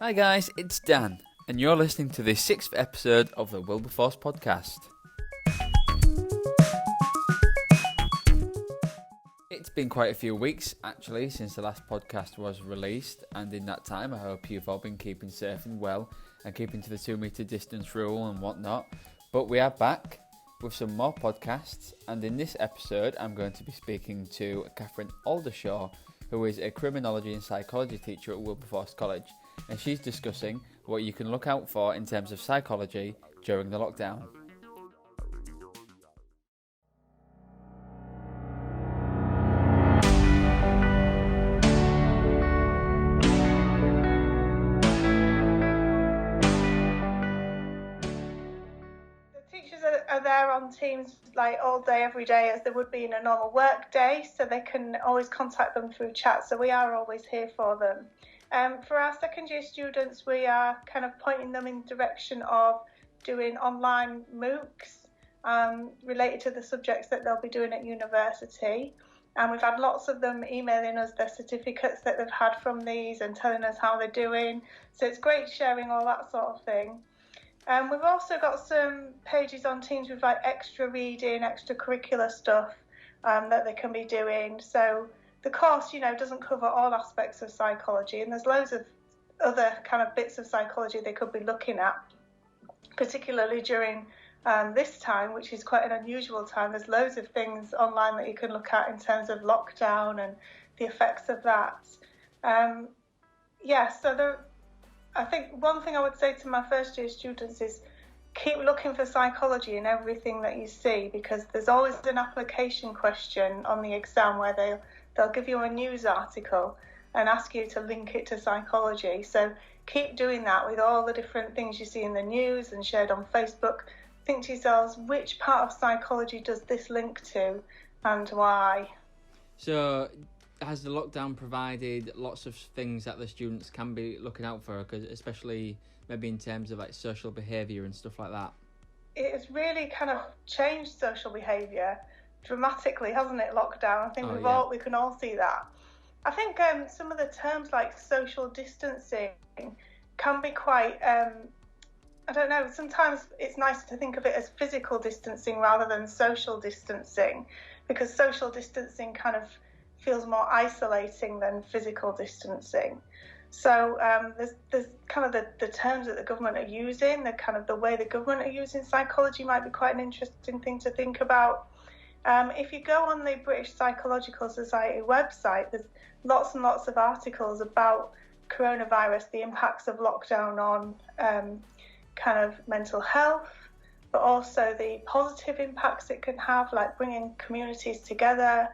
Hi guys, it's Dan, and you're listening to the 6th episode of the Wilberforce podcast. It's been quite a few weeks, actually, since the last podcast was released, and in that time I hope you've all been keeping safe and well, and keeping to the 2-metre distance rule and whatnot. But we are back with some more podcasts, and in this episode I'm going to be speaking to Katherine Oldershaw, who is a Criminology and Psychology teacher at Wilberforce College, and she's discussing what you can look out for in terms of psychology during the lockdown. Are there on Teams like all day, every day, as there would be in a normal work day, so they can always contact them through chat, so we are always here for them. For our second year students, we are kind of pointing them in the direction of doing online MOOCs related to the subjects that they'll be doing at university, and we've had lots of them emailing us their certificates that they've had from these and telling us how they're doing, so it's great sharing all that sort of thing. We've also got some pages on Teams with like extra reading, extracurricular stuff that they can be doing. So the course, doesn't cover all aspects of psychology, and there's loads of other kind of bits of psychology they could be looking at, particularly during this time, which is quite an unusual time. There's loads of things online that you can look at in terms of lockdown and the effects of that. I think one thing I would say to my first year students is keep looking for psychology in everything that you see, because there's always an application question on the exam where they'll give you a news article and ask you to link it to psychology. So keep doing that with all the different things you see in the news and shared on Facebook. Think to yourselves, which part of psychology does this link to and why? So has the lockdown provided lots of things that the students can be looking out for, because especially maybe in terms of like social behaviour and stuff like that? It has really kind of changed social behaviour dramatically, hasn't it, lockdown? I think we can all see that. I think some of the terms like social distancing can be quite, I don't know, sometimes it's nice to think of it as physical distancing rather than social distancing, because social distancing kind of feels more isolating than physical distancing. So there's kind of the terms that the government are using, the way the government are using psychology might be quite an interesting thing to think about. If you go on the British Psychological Society website, there's lots and lots of articles about coronavirus, the impacts of lockdown on kind of mental health, but also the positive impacts it can have, like bringing communities together,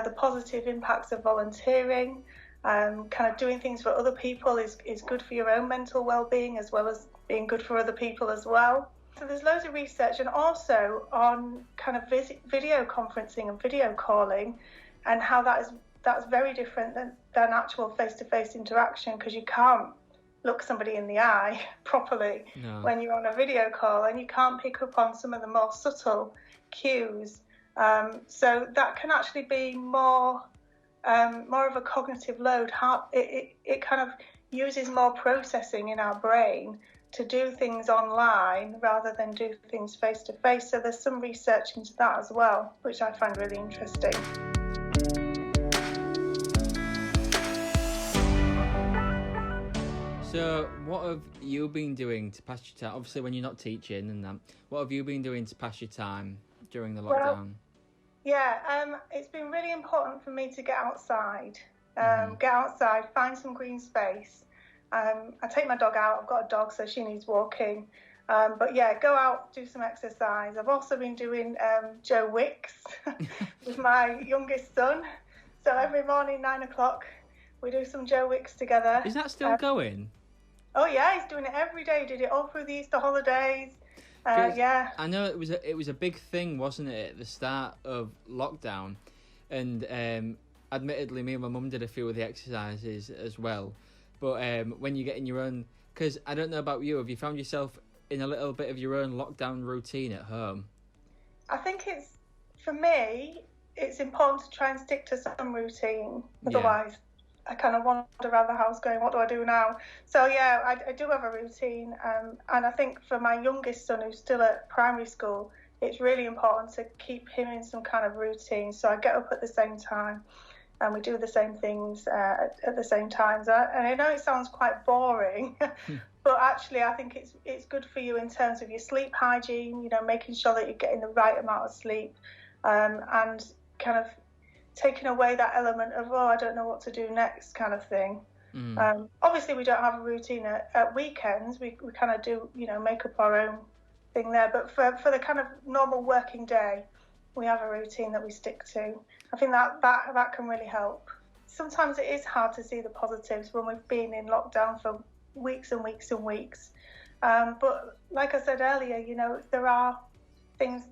the positive impacts of volunteering, kind of doing things for other people is good for your own mental well-being as well as being good for other people as well. So there's loads of research, and also on kind of video conferencing and video calling, and how that's very different than actual face-to-face interaction, because you can't look somebody in the eye properly when you're on a video call, and you can't pick up on some of the more subtle cues. So that can actually be more of a cognitive load. It kind of uses more processing in our brain to do things online rather than do things face to face. So there's some research into that as well, which I find really interesting. So what have you been doing to pass your time? Obviously when you're not teaching and that, what have you been doing to pass your time during the lockdown? It's been really important for me to get outside, find some green space. I take my dog out. I've got a dog, so she needs walking. Go out, do some exercise. I've also been doing Joe Wicks with my youngest son. So every morning, 9:00, we do some Joe Wicks together. Is that still going? Oh yeah, he's doing it every day. Did it all through the Easter holidays. I know it was a big thing, wasn't it, at the start of lockdown, and admittedly, me and my mum did a few of the exercises as well. But when you get in your own, because I don't know about you, have you found yourself in a little bit of your own lockdown routine at home? I think for me, it's important to try and stick to some routine. Otherwise, I kind of wander around the house going, what do I do now? So yeah, I do have a routine, and I think for my youngest son who's still at primary school, it's really important to keep him in some kind of routine. So I get up at the same time, and we do the same things at the same times. And I know it sounds quite boring, but actually I think it's good for you in terms of your sleep hygiene, making sure that you're getting the right amount of sleep, and kind of taking away that element of, I don't know what to do next kind of thing. Obviously we don't have a routine at weekends. We kind of do, make up our own thing there. But for the kind of normal working day, we have a routine that we stick to. I think that can really help. Sometimes it is hard to see the positives when we've been in lockdown for weeks and weeks and weeks. But like I said earlier, there are things,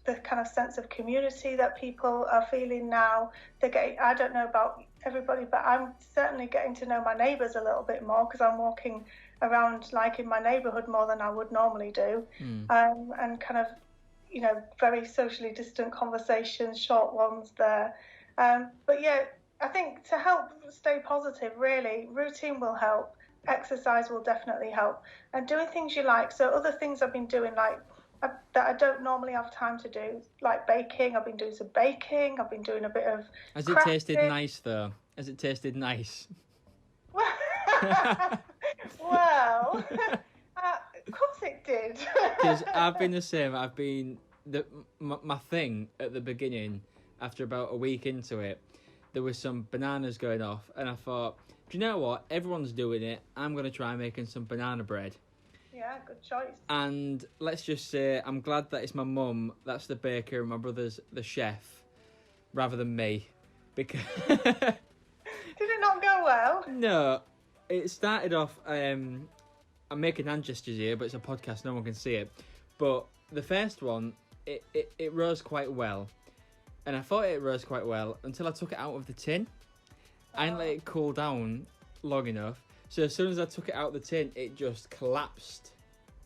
the kind of sense of community that people are feeling now. I don't know about everybody, but I'm certainly getting to know my neighbours a little bit more because I'm walking around like in my neighbourhood more than I would normally do. And kind of, very socially distant conversations, short ones there. But yeah, I think to help stay positive, really, routine will help. Exercise will definitely help. And doing things you like. So other things I've been doing, like, that I don't normally have time to do, like baking. I've been doing some baking. I've been doing a bit of Has it tasted nice, though? Has it tasted nice? Well, of course it did. Because I've been the same. My thing at the beginning, after about a week into it, there was some bananas going off, and I thought, do you know what? Everyone's doing it. I'm going to try making some banana bread. Yeah, good choice. And let's just say I'm glad that it's my mum that's the baker and my brother's the chef rather than me. Because did it not go well? No. It started off, I'm making hand gestures here, but it's a podcast, no one can see it. But the first one, it rose quite well. And I thought it rose quite well until I took it out of the tin. I didn't let it cool down long enough. So as soon as I took it out of the tin, it just collapsed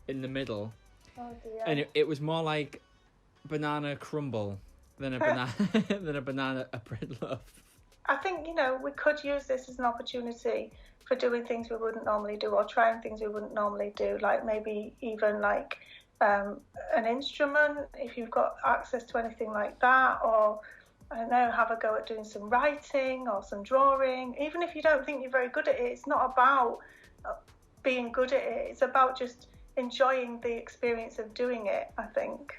in the middle. Oh dear. And it was more like banana crumble than a banana bread loaf. I think, we could use this as an opportunity for doing things we wouldn't normally do, or trying things we wouldn't normally do, like maybe even like an instrument, if you've got access to anything like that, or I don't know, have a go at doing some writing or some drawing. Even if you don't think you're very good at it, it's not about being good at it. It's about just enjoying the experience of doing it, I think.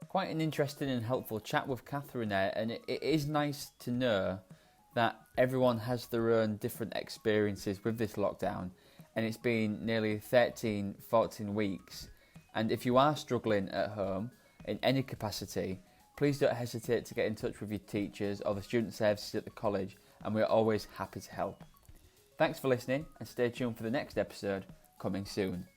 Quite an interesting and helpful chat with Katherine there, and it is nice to know that everyone has their own different experiences with this lockdown, and it's been nearly 14 weeks, and if you are struggling at home in any capacity, please don't hesitate to get in touch with your teachers or the student services at the college, and we're always happy to help. Thanks for listening, and stay tuned for the next episode coming soon.